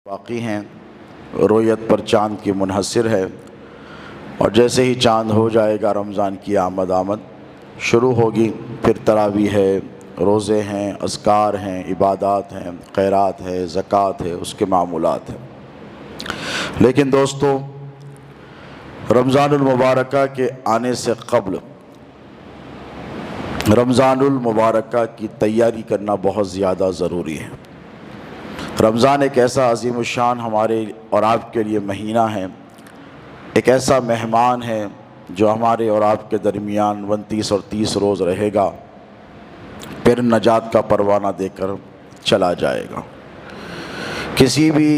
باقی ہیں، رویت پر چاند کی منحصر ہے، اور جیسے ہی چاند ہو جائے گا رمضان کی آمد شروع ہوگی۔ پھر تراویح ہے، روزے ہیں، اذکار ہیں، عبادات ہیں، خیرات ہے، زکوٰۃ ہے، اس کے معمولات ہیں۔ لیکن دوستو، رمضان المبارکہ کے آنے سے قبل رمضان المبارکہ کی تیاری کرنا بہت زیادہ ضروری ہے۔ رمضان ایک ایسا عظیم الشان ہمارے اور آپ کے لیے مہینہ ہے، ایک ایسا مہمان ہے جو ہمارے اور آپ کے درمیان 29 اور 30 روز رہے گا، پھر نجات کا پروانہ دے کر چلا جائے گا۔ کسی بھی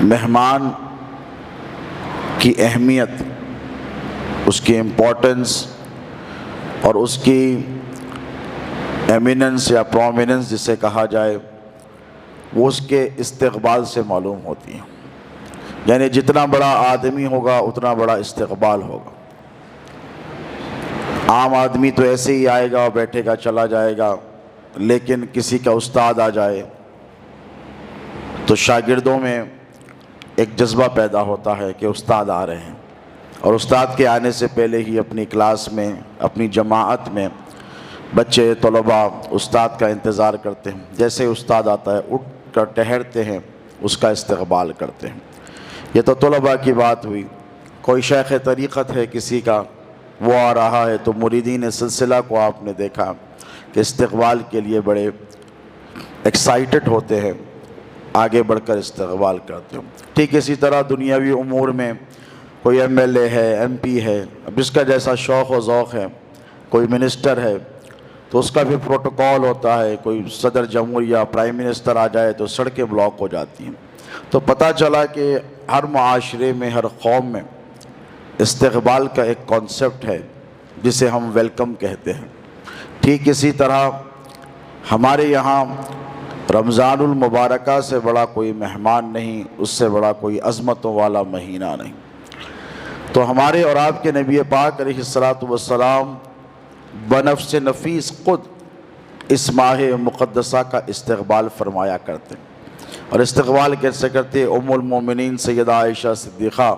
مہمان کی اہمیت، اس کی امپورٹنس اور اس کی ایمیننس یا پرومیننس جسے کہا جائے، وہ اس کے استقبال سے معلوم ہوتی ہیں۔ یعنی جتنا بڑا آدمی ہوگا اتنا بڑا استقبال ہوگا۔ عام آدمی تو ایسے ہی آئے گا اور بیٹھے گا چلا جائے گا، لیکن کسی کا استاد آ جائے تو شاگردوں میں ایک جذبہ پیدا ہوتا ہے کہ استاد آ رہے ہیں، اور استاد کے آنے سے پہلے ہی اپنی کلاس میں، اپنی جماعت میں بچے، طلباء استاد کا انتظار کرتے ہیں۔ جیسے استاد آتا ہے اٹھ کر ٹہرتے ہیں، اس کا استقبال کرتے ہیں۔ یہ تو طلباء کی بات ہوئی۔ کوئی شیخ طریقت ہے کسی کا، وہ آ رہا ہے تو مریدین سلسلہ کو آپ نے دیکھا کہ استقبال کے لیے بڑے ایکسائٹڈ ہوتے ہیں، آگے بڑھ کر استقبال کرتے ہیں۔ ٹھیک اسی طرح دنیاوی امور میں کوئی ایم ایل اے ہے، ایم پی ہے، اب جس کا جیسا شوق و ذوق ہے، کوئی منسٹر ہے تو اس کا بھی پروٹوکول ہوتا ہے۔ کوئی صدر جمہوریہ، پرائم منسٹر آ جائے تو سڑکیں بلاک ہو جاتی ہیں۔ تو پتہ چلا کہ ہر معاشرے میں، ہر قوم میں استقبال کا ایک کانسیپٹ ہے جسے ہم ویلکم کہتے ہیں۔ ٹھیک اسی طرح ہمارے یہاں رمضان المبارکہ سے بڑا کوئی مہمان نہیں، اس سے بڑا کوئی عظمتوں والا مہینہ نہیں۔ تو ہمارے اور آپ کے نبی پاک علیہ الصلاۃ والسلام بنفس نفیس خود اس ماہ مقدسہ کا استقبال فرمایا کرتے ہیں۔ اور استقبال کیسے کرتے؟ ام المومنین سیدہ عائشہ صدیقہ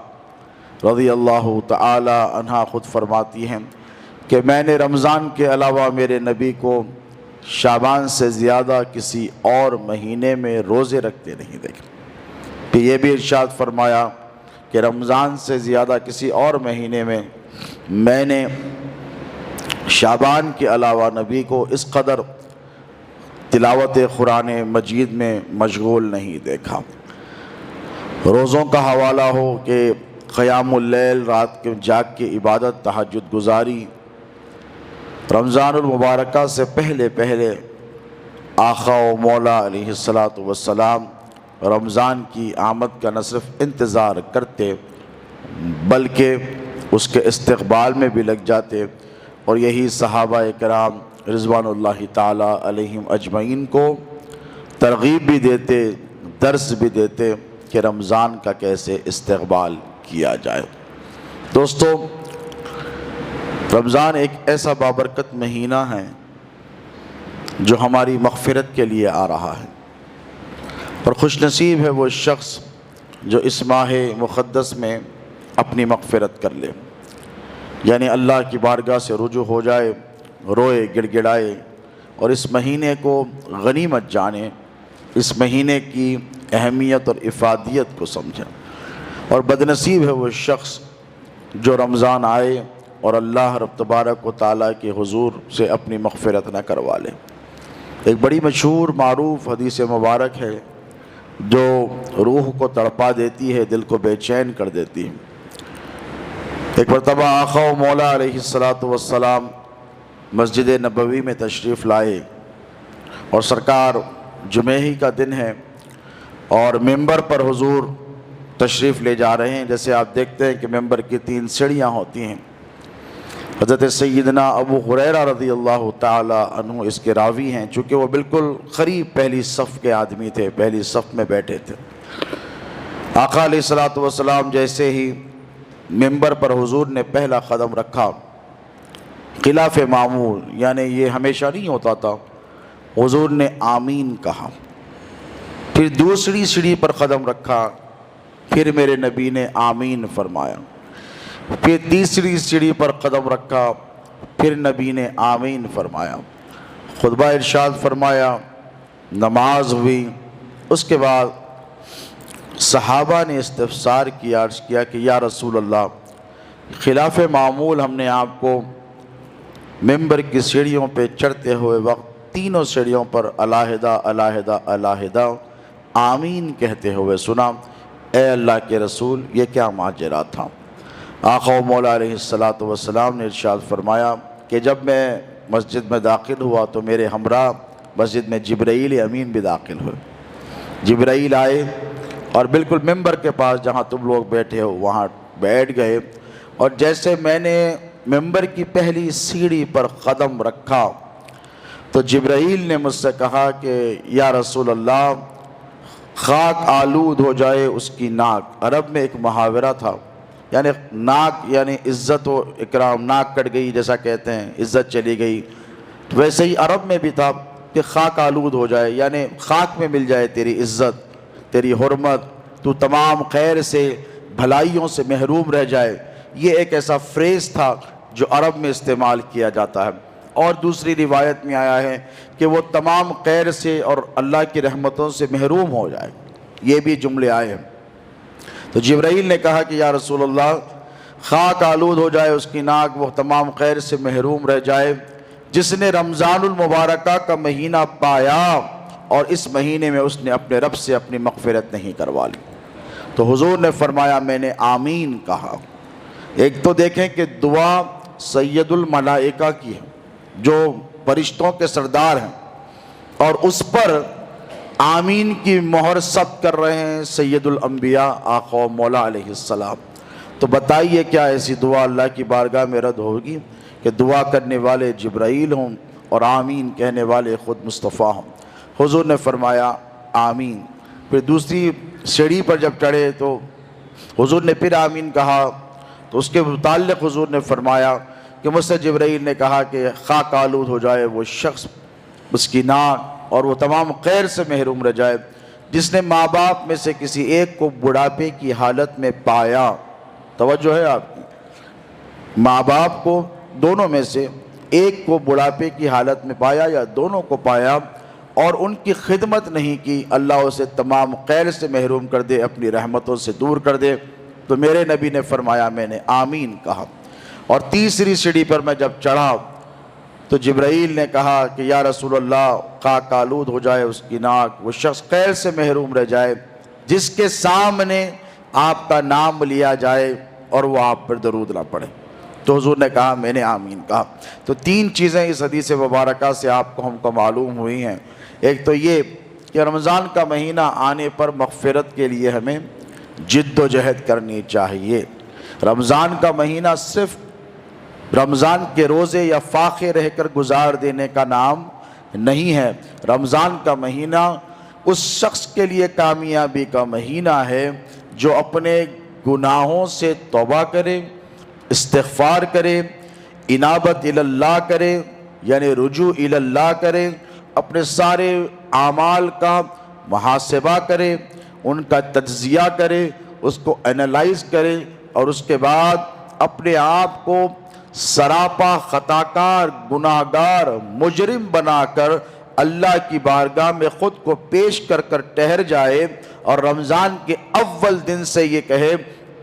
رضی اللہ تعالی عنہا خود فرماتی ہیں کہ میں نے رمضان کے علاوہ میرے نبی کو شعبان سے زیادہ کسی اور مہینے میں روزے رکھتے نہیں دیکھے۔ کہ یہ بھی ارشاد فرمایا کہ رمضان سے زیادہ کسی اور مہینے میں نے شعبان کے علاوہ نبی کو اس قدر تلاوت قرآن مجید میں مشغول نہیں دیکھا۔ روزوں کا حوالہ ہو کہ قیام اللیل، رات کے جاگ کے عبادت، تہجد گزاری، رمضان المبارکہ سے پہلے آقا و مولا علیہ الصلاۃ والسلام رمضان کی آمد کا نہ صرف انتظار کرتے بلکہ اس کے استقبال میں بھی لگ جاتے، اور یہی صحابہ کرام رضوان اللہ تعالی علیہم اجمعین کو ترغیب بھی دیتے، درس بھی دیتے کہ رمضان کا کیسے استقبال کیا جائے۔ دوستو، رمضان ایک ایسا بابرکت مہینہ ہے جو ہماری مغفرت کے لیے آ رہا ہے، اور خوش نصیب ہے وہ شخص جو اس ماہ مقدس میں اپنی مغفرت کر لے، یعنی اللہ کی بارگاہ سے رجوع ہو جائے، روئے، گڑ گڑائے، اور اس مہینے کو غنیمت جانے، اس مہینے کی اہمیت اور افادیت کو سمجھے۔ اور بدنصیب ہے وہ شخص جو رمضان آئے اور اللہ رب تبارک و تعالیٰ کے حضور سے اپنی مغفرت نہ کروا لے۔ ایک بڑی مشہور معروف حدیث مبارک ہے جو روح کو تڑپا دیتی ہے، دل کو بے چین کر دیتی ہے۔ ایک مرتبہ آقا و مولا علیہ الصلاۃ والسلام مسجد نبوی میں تشریف لائے، اور سرکار جمعہ ہی کا دن ہے اور ممبر پر حضور تشریف لے جا رہے ہیں۔ جیسے آپ دیکھتے ہیں کہ ممبر کی 3 سیڑھیاں ہوتی ہیں۔ حضرت سیدنا ابو ہریرہ رضی اللہ تعالی عنہ اس کے راوی ہیں، چونکہ وہ بالکل قریب پہلی صف کے آدمی تھے، پہلی صف میں بیٹھے تھے۔ آقا علیہ الصلاۃ والسلام جیسے ہی ممبر پر حضور نے پہلا قدم رکھا، خلاف معمول، یعنی یہ ہمیشہ نہیں ہوتا تھا، حضور نے آمین کہا۔ پھر دوسری سیڑھی پر قدم رکھا، پھر میرے نبی نے آمین فرمایا۔ پھر تیسری سیڑھی پر قدم رکھا، پھر نبی نے آمین فرمایا۔ خطبہ ارشاد فرمایا، نماز ہوئی۔ اس کے بعد صحابہ نے استفسار کیا، عرض کیا کہ یا رسول اللہ، خلاف معمول ہم نے آپ کو ممبر کی سیڑھیوں پہ چڑھتے ہوئے وقت تینوں سیڑھیوں پر علیحدہ علیحدہ علیحدہ آمین کہتے ہوئے سنا۔ اے اللہ کے رسول، یہ کیا ماجرا تھا؟ آقا و مولا علیہ السلام نے ارشاد فرمایا کہ جب میں مسجد میں داخل ہوا تو میرے ہمراہ مسجد میں جبرائیل امین بھی داخل ہوئے۔ جبرائیل آئے اور بالکل ممبر کے پاس جہاں تم لوگ بیٹھے ہو وہاں بیٹھ گئے، اور جیسے میں نے ممبر کی پہلی سیڑھی پر قدم رکھا تو جبرائیل نے مجھ سے کہا کہ یا رسول اللہ، خاک آلود ہو جائے اس کی ناک۔ عرب میں ایک محاورہ تھا، یعنی ناک یعنی عزت و اکرام، ناک کٹ گئی جیسا کہتے ہیں، عزت چلی گئی، ویسے ہی عرب میں بھی تھا کہ خاک آلود ہو جائے، یعنی خاک میں مل جائے تیری عزت، تیری حرمت، تو تمام خیر سے بھلائیوں سے محروم رہ جائے۔ یہ ایک ایسا فریز تھا جو عرب میں استعمال کیا جاتا ہے۔ اور دوسری روایت میں آیا ہے کہ وہ تمام خیر سے اور اللہ کی رحمتوں سے محروم ہو جائے، یہ بھی جملے آئے ہیں۔ تو جبرائیل نے کہا کہ یا رسول اللہ، خاک آلود ہو جائے اس کی ناک، وہ تمام خیر سے محروم رہ جائے جس نے رمضان المبارکہ کا مہینہ پایا اور اس مہینے میں اس نے اپنے رب سے اپنی مغفرت نہیں کروا لی۔ تو حضور نے فرمایا میں نے آمین کہا۔ ایک تو دیکھیں کہ دعا سید الملائکہ کی ہے جو فرشتوں کے سردار ہیں، اور اس پر آمین کی مہر ثبت کر رہے ہیں سید الانبیاء آقا و مولا علیہ السلام۔ تو بتائیے کیا ایسی دعا اللہ کی بارگاہ میں رد ہوگی کہ دعا کرنے والے جبرائیل ہوں اور آمین کہنے والے خود مصطفیٰ ہوں؟ حضور نے فرمایا آمین۔ پھر دوسری سیڑھی پر جب چڑھے تو حضور نے پھر آمین کہا، تو اس کے متعلق حضور نے فرمایا کہ مجھ سے جبرائیل نے کہا کہ خاک آلود ہو جائے وہ شخص، اس کی ناک، اور وہ تمام خیر سے محروم رہ جائے جس نے ماں باپ میں سے کسی ایک کو بڑھاپے کی حالت میں پایا۔ توجہ ہے آپ کی، ماں باپ کو دونوں میں سے ایک کو بڑھاپے کی حالت میں پایا یا دونوں کو پایا اور ان کی خدمت نہیں کی، اللہ اسے تمام خیر سے محروم کر دے، اپنی رحمتوں سے دور کر دے۔ تو میرے نبی نے فرمایا میں نے آمین کہا۔ اور تیسری سیڑھی پر میں جب چڑھا تو جبرائیل نے کہا کہ یا رسول اللہ، خاک آلود ہو جائے اس کی ناک، وہ شخص خیر سے محروم رہ جائے جس کے سامنے آپ کا نام لیا جائے اور وہ آپ پر درود نہ پڑھے۔ تو حضور نے کہا میں نے آمین کہا۔ تو تین چیزیں اس حدیث مبارکہ سے آپ کو ہم کو معلوم ہوئی ہیں۔ ایک تو یہ کہ رمضان کا مہینہ آنے پر مغفرت کے لیے ہمیں جد و جہد کرنی چاہیے۔ رمضان کا مہینہ صرف رمضان کے روزے یا فاقے رہ کر گزار دینے کا نام نہیں ہے۔ رمضان کا مہینہ اس شخص کے لیے کامیابی کا مہینہ ہے جو اپنے گناہوں سے توبہ کرے، استغفار کرے، انابت اللہ کرے، یعنی رجوع اللہ کرے، اپنے سارے اعمال کا محاسبہ کرے، ان کا تجزیہ کرے، اس کو انالائز کرے، اور اس کے بعد اپنے آپ کو سراپا خطاکار، گناہگار، مجرم بنا کر اللہ کی بارگاہ میں خود کو پیش کر کر ٹھہر جائے اور رمضان کے اول دن سے یہ کہے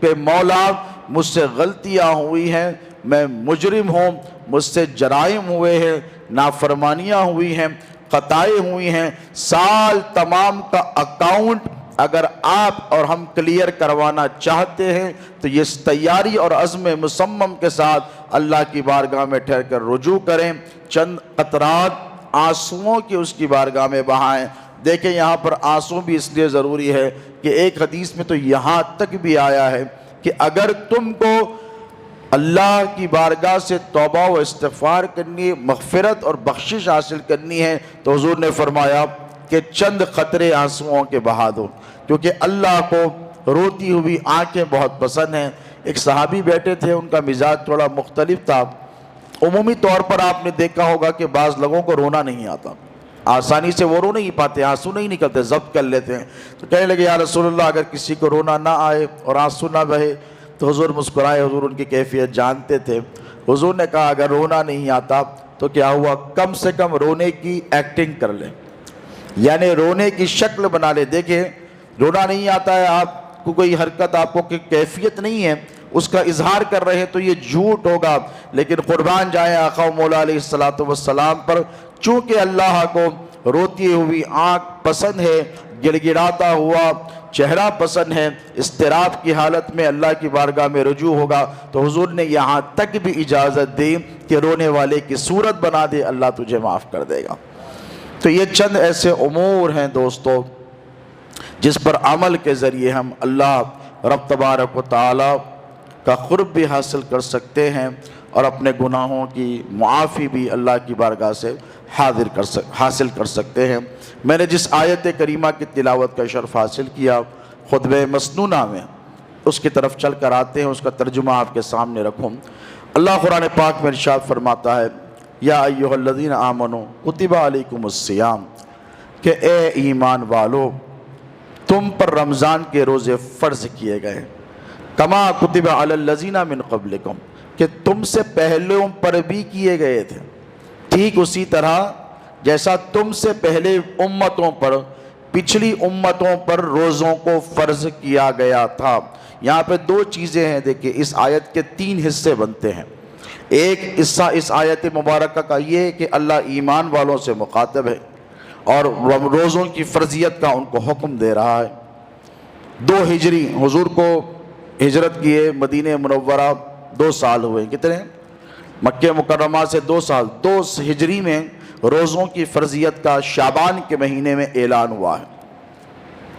کہ مولا مجھ سے غلطیاں ہوئی ہیں، میں مجرم ہوں، مجھ سے جرائم ہوئے ہیں، نافرمانیاں ہوئی ہیں، خطائیں ہوئی ہیں، سال تمام کا اکاؤنٹ اگر آپ اور ہم کلیئر کروانا چاہتے ہیں تو یہ تیاری اور عزم مصمم کے ساتھ اللہ کی بارگاہ میں ٹھہر کر رجوع کریں، چند قطرات آنسوؤں کی اس کی بارگاہ میں بہائیں۔ دیکھیں یہاں پر آنسو بھی اس لیے ضروری ہے کہ ایک حدیث میں تو یہاں تک بھی آیا ہے کہ اگر تم کو اللہ کی بارگاہ سے توبہ و استغفار کرنی ہے، مغفرت اور بخشش حاصل کرنی ہے، تو حضور نے فرمایا کہ چند قطرے آنسوؤں کے بہا دو، کیونکہ اللہ کو روتی ہوئی آنکھیں بہت پسند ہیں۔ ایک صحابی بیٹھے تھے، ان کا مزاج تھوڑا مختلف تھا۔ عمومی طور پر آپ نے دیکھا ہوگا کہ بعض لوگوں کو رونا نہیں آتا، آسانی سے وہ رو نہیں پاتے، آنسو نہیں نکلتے، ضبط کر لیتے ہیں۔ تو کہنے لگے یا رسول اللہ اگر کسی کو رونا نہ آئے اور آنسو نہ بہے تو حضور مسکرائے، حضور ان کی کیفیت جانتے تھے۔ حضور نے کہا اگر رونا نہیں آتا تو کیا ہوا، کم سے کم رونے کی ایکٹنگ کر لیں، یعنی رونے کی شکل بنا لے۔ دیکھیں رونا نہیں آتا ہے، آپ کو کوئی حرکت، آپ کو کیفیت نہیں ہے، اس کا اظہار کر رہے ہیں تو یہ جھوٹ ہوگا۔ لیکن قربان جائیں آقا و مولا علیہ السلام پر، چونکہ اللہ کو روتی ہوئی آنکھ پسند ہے، گڑ گڑاتا ہوا چہرہ پسند ہے، اضطراب کی حالت میں اللہ کی بارگاہ میں رجوع ہوگا، تو حضور نے یہاں تک بھی اجازت دی کہ رونے والے کی صورت بنا دے، اللہ تجھے معاف کر دے گا۔ تو یہ چند ایسے امور ہیں دوستو جس پر عمل کے ذریعے ہم اللہ رب تبارک و تعالی کا قرب بھی حاصل کر سکتے ہیں اور اپنے گناہوں کی معافی بھی اللہ کی بارگاہ سے حاصل کر سکتے ہیں۔ میں نے جس آیت کریمہ کی تلاوت کا شرف حاصل کیا خطبہ مسنونہ میں، اس کی طرف چل کر آتے ہیں، اس کا ترجمہ آپ کے سامنے رکھوں۔ اللہ قرآن پاک میں ارشاد فرماتا ہے یا ایھا الذین آمنوا کتب علیکم الصیام، کہ اے ایمان والو تم پر رمضان کے روزے فرض کیے گئے، کما کتب علی الذین من قبلکم، کہ تم سے پہلوں پر بھی کیے گئے تھے، ٹھیک اسی طرح جیسا تم سے پہلے امتوں پر، پچھلی امتوں پر روزوں کو فرض کیا گیا تھا۔ یہاں پہ دو چیزیں ہیں، دیکھیں اس آیت کے تین حصے بنتے ہیں۔ ایک حصہ اس آیت مبارکہ کا یہ ہے کہ اللہ ایمان والوں سے مخاطب ہے اور روزوں کی فرضیت کا ان کو حکم دے رہا ہے۔ 2 ہجری حضور کو ہجرت کیے مدینہ منورہ 2 سال ہوئے، کتنے؟ مکہ مکرمہ سے 2 سال، 2 ہجری میں روزوں کی فرضیت کا شعبان کے مہینے میں اعلان ہوا ہے،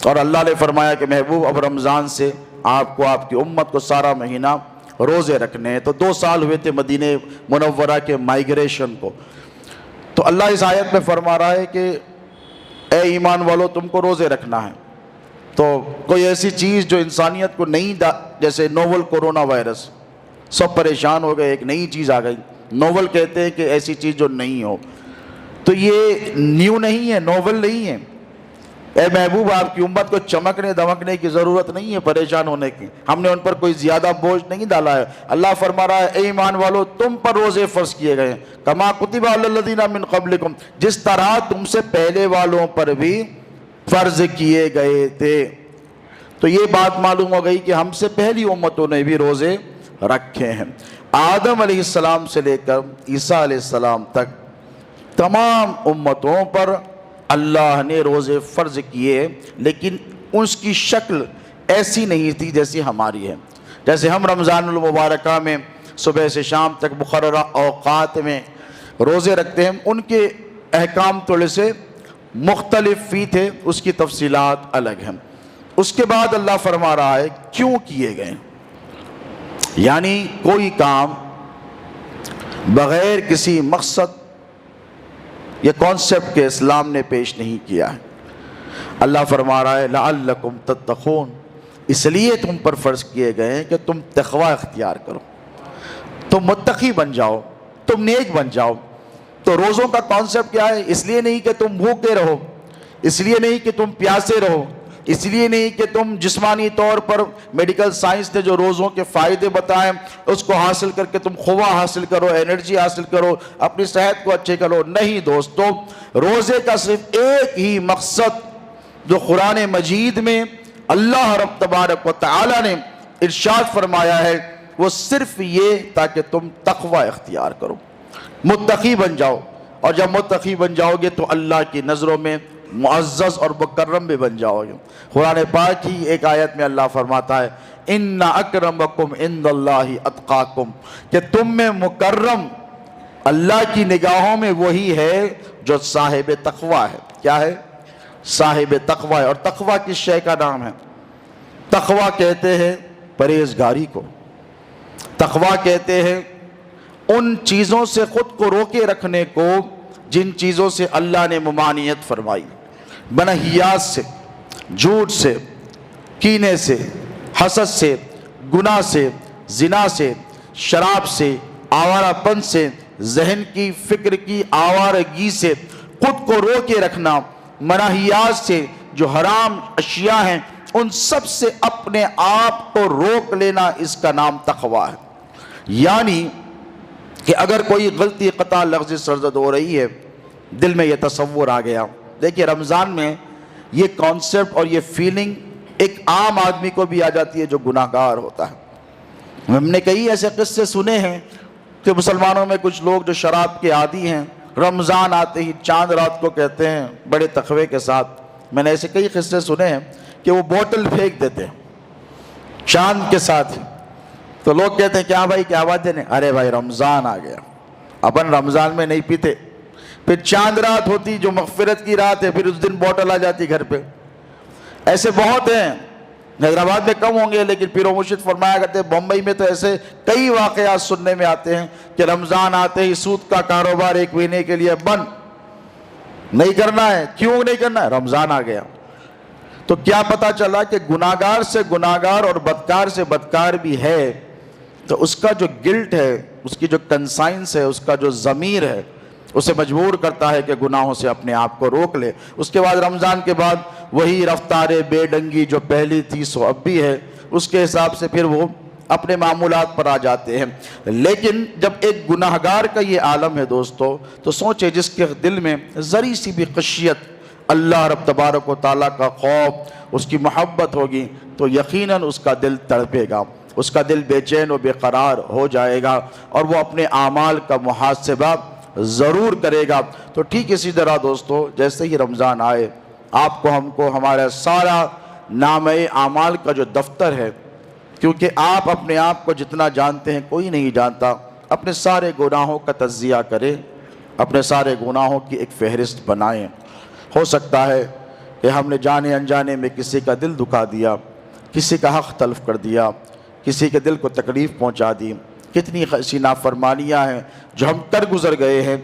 اور اللہ نے فرمایا کہ محبوب اب رمضان سے آپ کو، آپ کی امت کو سارا مہینہ روزے رکھنے ہیں۔ تو 2 سال ہوئے تھے مدینہ منورہ کے مائیگریشن کو، تو اللہ اس آیت میں فرما رہا ہے کہ اے ایمان والو تم کو روزے رکھنا ہے۔ تو کوئی ایسی چیز جو انسانیت کو نہیں جیسے نوول کورونا وائرس، سب پریشان ہو گئے، ایک نئی چیز آ گئی، نوول کہتے ہیں کہ ایسی چیز جو نہیں ہو، تو یہ نیو نہیں ہے، نوول نہیں ہے۔ اے محبوب آپ کی امت کو چمکنے دمکنے کی ضرورت نہیں ہے، پریشان ہونے کی، ہم نے ان پر کوئی زیادہ بوجھ نہیں ڈالا ہے۔ اللہ فرما رہا ہے اے ایمان والو تم پر روزے فرض کیے گئے ہیں، کما کتب علی الذین من قبلکم، جس طرح تم سے پہلے والوں پر بھی فرض کیے گئے تھے۔ تو یہ بات معلوم ہو گئی کہ ہم سے پہلی امتوں نے بھی روزے رکھے ہیں۔ آدم علیہ السلام سے لے کر عیسیٰ علیہ السلام تک تمام امتوں پر اللہ نے روزے فرض کیے، لیکن اس کی شکل ایسی نہیں تھی جیسی ہماری ہے۔ جیسے ہم رمضان المبارکہ میں صبح سے شام تک مقررہ اوقات میں روزے رکھتے ہیں، ان کے احکام تھوڑے سے مختلف بھی تھے، اس کی تفصیلات الگ ہیں۔ اس کے بعد اللہ فرما رہا ہے کیوں کیے گئے، یعنی کوئی کام بغیر کسی مقصد یہ کانسیپٹ کے اسلام نے پیش نہیں کیا ہے۔ اللہ فرما رہا ہے لعلکم تتقون، اس لیے تم پر فرض کیے گئے ہیں کہ تم تقوی اختیار کرو، تم متقی بن جاؤ، تم نیک بن جاؤ۔ تو روزوں کا کانسیپٹ کیا ہے؟ اس لیے نہیں کہ تم بھوکے رہو، اس لیے نہیں کہ تم پیاسے رہو، اس لیے نہیں کہ تم جسمانی طور پر میڈیکل سائنس نے جو روزوں کے فائدے بتائیں اس کو حاصل کر کے تم قوت حاصل کرو، انرجی حاصل کرو، اپنی صحت کو اچھے کرو۔ نہیں دوستو، روزے کا صرف ایک ہی مقصد جو قرآن مجید میں اللہ رب تبارک و تعالی نے ارشاد فرمایا ہے وہ صرف یہ تاکہ تم تقوی اختیار کرو، متقی بن جاؤ، اور جب متقی بن جاؤ گے تو اللہ کی نظروں میں معزز اور مکرم بھی بن جاؤ گے۔ قرآن پاک کی ایک آیت میں اللہ فرماتا ہے ان اکرمکم عند اللہ اتقاکم، کہ تم میں مکرم اللہ کی نگاہوں میں وہی ہے جو صاحب تقوی ہے۔ کیا ہے؟ صاحب تقوی ہے۔ اور تقوی کس شے کا نام ہے؟ تقوی کہتے ہیں پرہیزگاری کو، تقوی کہتے ہیں ان چیزوں سے خود کو روکے رکھنے کو جن چیزوں سے اللہ نے ممانعت فرمائی، منہیات سے، جھوٹ سے، کینے سے، حسد سے، گناہ سے، زنا سے، شراب سے، آوارہ پن سے، ذہن کی فکر کی آوارگی سے، خود کو روکے رکھنا، مناہیات سے جو حرام اشیاء ہیں ان سب سے اپنے آپ کو روک لینا، اس کا نام تقویٰ ہے۔ یعنی کہ اگر کوئی غلطی قطع لفظ سرزد ہو رہی ہے، دل میں یہ تصور آ گیا۔ دیکھیے رمضان میں یہ کانسیپٹ اور یہ فیلنگ ایک عام آدمی کو بھی آ جاتی ہے جو گناہ گار ہوتا ہے۔ ہم نے کئی ایسے قصے سنے ہیں کہ مسلمانوں میں کچھ لوگ جو شراب کے عادی ہیں، رمضان آتے ہی چاند رات کو کہتے ہیں بڑے تقوی کے ساتھ، میں نے ایسے کئی قصے سنے ہیں کہ وہ بوتل پھینک دیتے ہیں چاند کے ساتھ، تو لوگ کہتے ہیں کیا بھائی کیا بات ہے؟ ارے بھائی رمضان آ گیا، اپن رمضان میں نہیں پیتے، پھر چاند رات ہوتی جو مغفرت کی رات ہے، پھر اس دن بوتل آ جاتی گھر پہ۔ ایسے بہت ہیں، حیدرآباد میں کم ہوں گے لیکن پیر و مرشد فرمایا کرتے ہیں بمبئی میں تو ایسے کئی واقعات سننے میں آتے ہیں کہ رمضان آتے ہی سود کا کاروبار 1 مہینے کے لیے بند، نہیں کرنا ہے۔ کیوں نہیں کرنا ہے؟ رمضان آ گیا۔ تو کیا پتا چلا کہ گناہگار سے گناہگار اور بدکار سے بدکار بھی ہے، تو اس کا جو گلٹ ہے، اس کی جو کنسائنس ہے، اس کا جو ضمیر ہے، اسے مجبور کرتا ہے کہ گناہوں سے اپنے آپ کو روک لے۔ اس کے بعد رمضان کے بعد وہی رفتار بے ڈنگی جو پہلی تھی سو اب بھی ہے، اس کے حساب سے پھر وہ اپنے معمولات پر آ جاتے ہیں۔ لیکن جب ایک گناہگار کا یہ عالم ہے دوستو، تو سوچے جس کے دل میں ذری سی بھی خشیت اللہ رب تبارک و تعالیٰ کا خوف، اس کی محبت ہوگی تو یقیناً اس کا دل تڑپے گا، اس کا دل بے چین و بے قرار ہو جائے گا، اور وہ اپنے اعمال کا محاسبہ ضرور کرے گا۔ تو ٹھیک اسی طرح دوستو جیسے ہی رمضان آئے، آپ کو ہم کو ہمارا سارا نامہ اعمال کا جو دفتر ہے، کیونکہ آپ اپنے آپ کو جتنا جانتے ہیں کوئی نہیں جانتا، اپنے سارے گناہوں کا تجزیہ کریں، اپنے سارے گناہوں کی ایک فہرست بنائیں۔ ہو سکتا ہے کہ ہم نے جانے انجانے میں کسی کا دل دکھا دیا، کسی کا حق تلف کر دیا، کسی کے دل کو تکلیف پہنچا دی، کتنی ایسی نافرمانیاں ہیں جو ہم کر گزر گئے ہیں،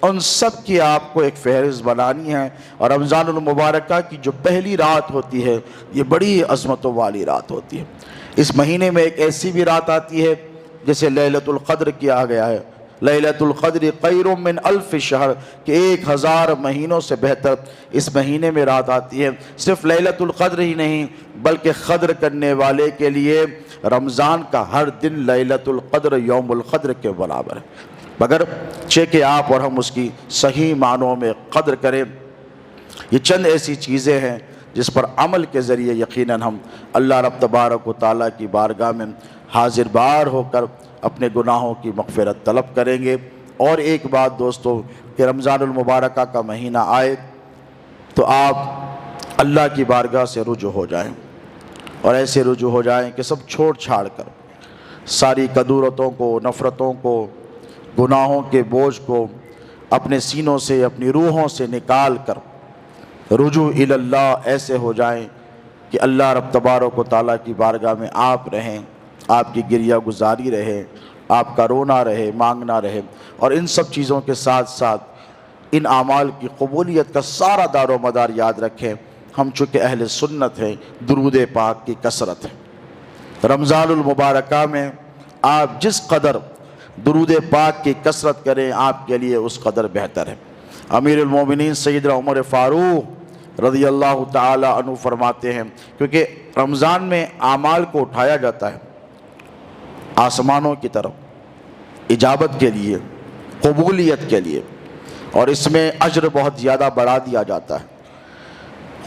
ان سب کی آپ کو ایک فہرست بنانی ہے۔ اور رمضان المبارکہ کی جو پہلی رات ہوتی ہے یہ بڑی عظمتوں والی رات ہوتی ہے۔ اس مہینے میں ایک ایسی بھی رات آتی ہے جسے لیلۃ القدر کیا گیا ہے، لیلۃ القدر خیر من الف شہر، کہ 1000 مہینوں سے بہتر اس مہینے میں رات آتی ہے۔ صرف لیلۃ القدر ہی نہیں بلکہ قدر کرنے والے کے لیے رمضان کا ہر دن لیلۃ القدر یوم القدر کے برابر ہے، مگر کہ آپ اور ہم اس کی صحیح معنوں میں قدر کریں۔ یہ چند ایسی چیزیں ہیں جس پر عمل کے ذریعے یقیناً ہم اللہ رب تبارک و تعالیٰ کی بارگاہ میں حاضر بار ہو کر اپنے گناہوں کی مغفرت طلب کریں گے۔ اور ایک بات دوستو کہ رمضان المبارکہ کا مہینہ آئے تو آپ اللہ کی بارگاہ سے رجوع ہو جائیں، اور ایسے رجوع ہو جائیں کہ سب چھوڑ چھاڑ کر ساری کدورتوں کو، نفرتوں کو، گناہوں کے بوجھ کو اپنے سینوں سے، اپنی روحوں سے نکال کر رجوع الی اللہ ایسے ہو جائیں کہ اللہ رب تبارک و تعالیٰ کی بارگاہ میں آپ رہیں، آپ کی گریہ گزاری رہے، آپ کا رونا رہے، مانگنا رہے، اور ان سب چیزوں کے ساتھ ساتھ ان اعمال کی قبولیت کا سارا دار و مدار یاد رکھیں۔ ہم چونکہ اہل سنت ہیں، درود پاک کی کثرت ہے۔ رمضان المبارکہ میں آپ جس قدر درود پاک کی کثرت کریں آپ کے لیے اس قدر بہتر ہے۔ امیر المومنین سیدنا عمر فاروق رضی اللہ تعالی عنہ فرماتے ہیں، کیونکہ رمضان میں اعمال کو اٹھایا جاتا ہے آسمانوں کی طرف اجابت کے لیے، قبولیت کے لیے، اور اس میں اجر بہت زیادہ بڑھا دیا جاتا ہے۔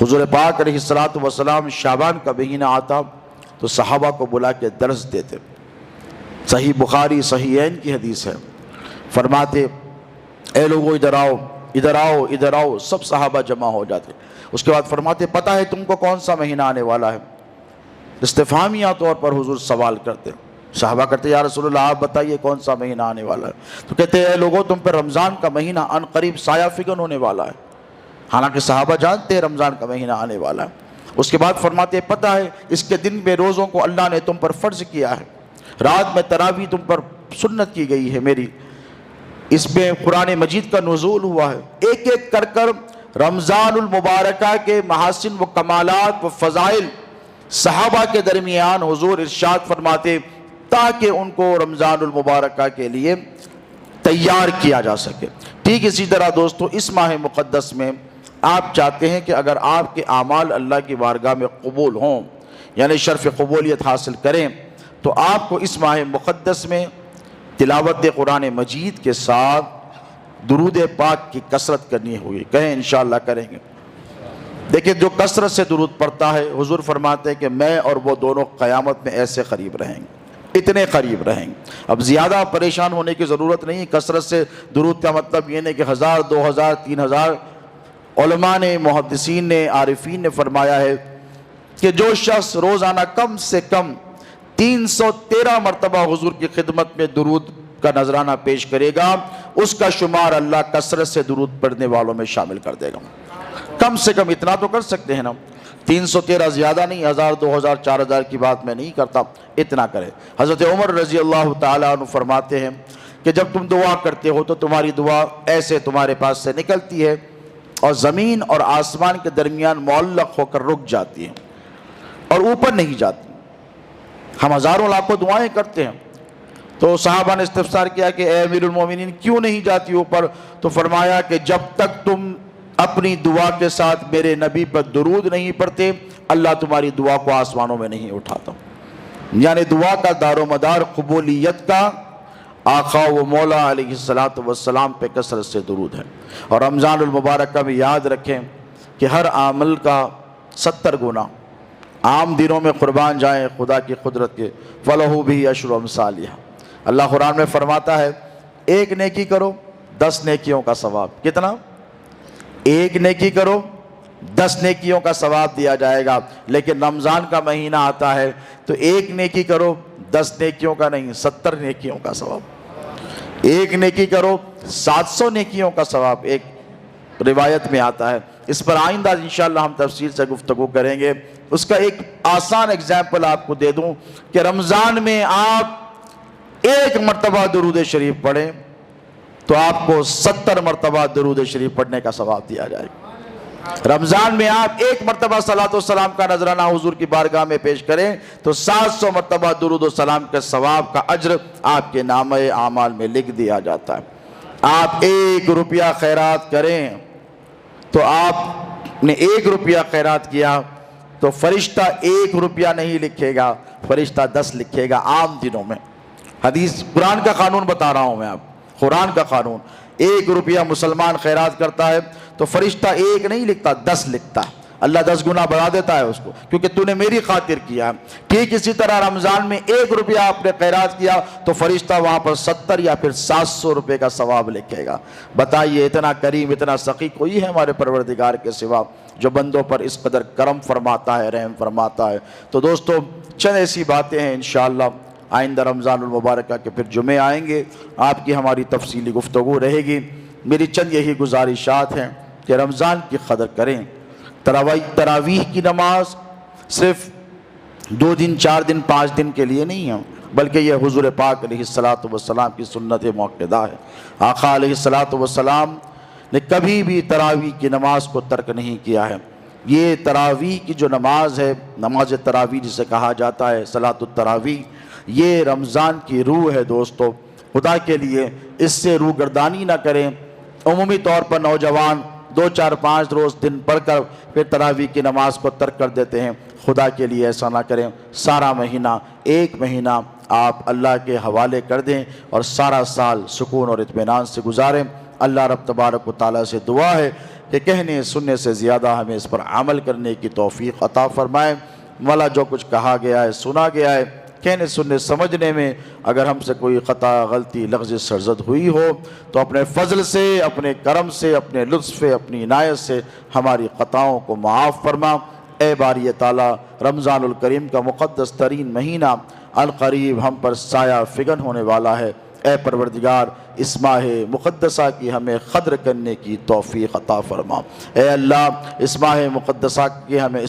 حضور پاک علیہ الصلوۃ والسلام شعبان کا مہینہ آتا تو صحابہ کو بلا کے درس دیتے۔ صحیح بخاری صحیحین کی حدیث ہے، فرماتے اے لوگو ادھر آؤ ادھر آؤ ادھر آؤ، سب صحابہ جمع ہو جاتے۔ اس کے بعد فرماتے پتہ ہے تم کو کون سا مہینہ آنے والا ہے؟ استفہامیہ طور پر حضور سوال کرتے، صحابہ کرتے یا رسول اللہ آپ بتائیے کون سا مہینہ آنے والا ہے؟ تو کہتے اے لوگو تم پر رمضان کا مہینہ ان قریب سایہ فگن ہونے والا ہے۔ حالانکہ صحابہ جانتے ہیں رمضان کا مہینہ آنے والا ہے۔ اس کے بعد فرماتے پتہ ہے اس کے دن میں روزوں کو اللہ نے تم پر فرض کیا ہے، رات میں تراویح تم پر سنت کی گئی ہے میری، اس میں قرآن مجید کا نزول ہوا ہے۔ ایک ایک کر کر رمضان المبارکہ کے محاسن و کمالات و فضائل صحابہ کے درمیان حضور ارشاد فرماتے تاکہ ان کو رمضان المبارکہ کے لیے تیار کیا جا سکے، ٹھیک اسی طرح دوستو اس ماہ مقدس میں آپ چاہتے ہیں کہ اگر آپ کے اعمال اللہ کی بارگاہ میں قبول ہوں، یعنی شرف قبولیت حاصل کریں، تو آپ کو اس ماہ مقدس میں تلاوت قرآن مجید کے ساتھ درود پاک کی کثرت کرنی ہوگی۔ کہیں انشاءاللہ کریں گے۔ دیکھیں جو کثرت سے درود پڑھتا ہے، حضور فرماتے ہیں کہ میں اور وہ دونوں قیامت میں ایسے قریب رہیں گے، اتنے قریب رہیں گے۔ اب زیادہ پریشان ہونے کی ضرورت نہیں۔ کثرت سے درود کا مطلب یہ نہیں کہ 1000 2000 3000۔ علماء نے، محدثین نے، عارفین نے فرمایا ہے کہ جو شخص روزانہ کم سے کم 313 مرتبہ حضور کی خدمت میں درود کا نذرانہ پیش کرے گا، اس کا شمار اللہ کثرت سے درود پڑھنے والوں میں شامل کر دے گا۔ کم سے کم اتنا تو کر سکتے ہیں نا، 313 زیادہ نہیں، 1000 2000 4000 کی بات میں نہیں کرتا، اتنا کرے۔ حضرت عمر رضی اللہ تعالیٰ عنہ فرماتے ہیں کہ جب تم دعا کرتے ہو تو تمہاری دعا ایسے تمہارے پاس سے نکلتی ہے اور زمین اور آسمان کے درمیان معلق ہو کر رک جاتی ہے اور اوپر نہیں جاتی۔ ہم ہزاروں لاکھوں دعائیں کرتے ہیں، تو صحابہ نے استفسار کیا کہ اے امیر المومنین کیوں نہیں جاتی اوپر؟ تو فرمایا کہ جب تک تم اپنی دعا کے ساتھ میرے نبی پر درود نہیں پڑھتے، اللہ تمہاری دعا کو آسمانوں میں نہیں اٹھاتا۔ یعنی دعا کا دار و مدار قبولیت کا آقا و مولا علیہ السلام پہ کثرت سے درود ہے۔ اور رمضان المبارک کا بھی یاد رکھیں کہ ہر عمل کا 70 گنا، عام دنوں میں قربان جائیں خدا کی قدرت کے، فَلَهُ بِهِ عَشْرُ أَمْثَالِهَا۔ اللہ قرآن میں فرماتا ہے ایک نیکی کرو 10 نیکیوں کا ثواب۔ کتنا؟ ایک نیکی کرو 10 نیکیوں کا ثواب دیا جائے گا۔ لیکن رمضان کا مہینہ آتا ہے تو ایک نیکی کرو 10 نیکیوں کا نہیں، 70 نیکیوں کا ثواب۔ ایک نیکی کرو 700 نیکیوں کا ثواب، ایک روایت میں آتا ہے۔ اس پر آئندہ انشاءاللہ ہم تفصیل سے گفتگو کریں گے۔ اس کا ایک آسان اگزامپل آپ کو دے دوں کہ رمضان میں آپ ایک مرتبہ درود شریف پڑھیں تو آپ کو 70 مرتبہ درود شریف پڑھنے کا ثواب دیا جائے گا۔ رمضان میں آپ ایک مرتبہ صلاۃ و سلام کا نذرانہ حضور کی بارگاہ میں پیش کریں تو 700 مرتبہ درود و سلام کے ثواب کا اجر آپ کے نامہ اعمال میں لکھ دیا جاتا ہے۔ آپ 1 روپیہ خیرات کریں تو آپ نے 1 روپیہ خیرات کیا تو فرشتہ 1 روپیہ نہیں لکھے گا، فرشتہ 10 لکھے گا عام دنوں میں۔ حدیث، قرآن کا قانون بتا رہا ہوں میں آپ، قرآن کا قانون۔ 1 روپیہ مسلمان خیرات کرتا ہے تو فرشتہ 1 نہیں لکھتا، 10 لکھتا ہے۔ اللہ 10 گنا بڑھا دیتا ہے اس کو، کیونکہ تو نے میری خاطر کیا ہے۔ ٹھیک اسی طرح رمضان میں 1 روپیہ آپ نے خیرات کیا تو فرشتہ وہاں پر 70 یا پھر 700 روپے کا ثواب لکھے گا۔ بتائیے اتنا کریم، اتنا سخی کوئی ہے ہمارے پروردگار کے سوا جو بندوں پر اس قدر کرم فرماتا ہے، رحم فرماتا ہے۔ تو دوستو چند ایسی باتیں ہیں، انشاءاللہ آئندہ رمضان المبارک کے پھر جمعے آئیں گے، آپ کی ہماری تفصیلی گفتگو رہے گی۔ میری چند یہی گزارشات ہیں کہ رمضان کی قدر کریں۔ تراویح کی نماز صرف 2 دن 4 دن 5 دن کے لیے نہیں ہے، بلکہ یہ حضور پاک علیہ السلام کی سنت موقدہ ہے۔ آقا علیہ السلام نے کبھی بھی تراویح کی نماز کو ترک نہیں کیا ہے۔ یہ تراویح کی جو نماز ہے، نماز تراویح جسے کہا جاتا ہے، صلاۃ التراویح، یہ رمضان کی روح ہے دوستو۔ خدا کے لیے اس سے روح گردانی نہ کریں۔ عمومی طور پر نوجوان 2 4 5 روز دن پڑھ کر پھر تراویح کی نماز کو ترک کر دیتے ہیں۔ خدا کے لیے ایسا نہ کریں۔ سارا مہینہ، 1 مہینہ آپ اللہ کے حوالے کر دیں اور سارا سال سکون اور اطمینان سے گزاریں۔ اللہ رب تبارک و تعالیٰ سے دعا ہے کہ کہنے سننے سے زیادہ ہمیں اس پر عمل کرنے کی توفیق عطا فرمائے۔ مولا جو کچھ کہا گیا ہے، سنا گیا ہے، کہنے سننے سمجھنے میں اگر ہم سے کوئی خطا، غلطی، لغز، سرزد ہوئی ہو تو اپنے فضل سے، اپنے کرم سے، اپنے لطف سے، اپنی عنایت سے ہماری خطاؤں کو معاف فرما۔ اے باری تعالیٰ، رمضان الکریم کا مقدس ترین مہینہ عنقریب ہم پر سایہ فگن ہونے والا ہے۔ اے پروردگار، اس ماہ مقدسہ کی ہمیں قدر کرنے کی توفیق عطا فرما۔ اے اللہ، اس ماہ مقدسہ کی ہمیں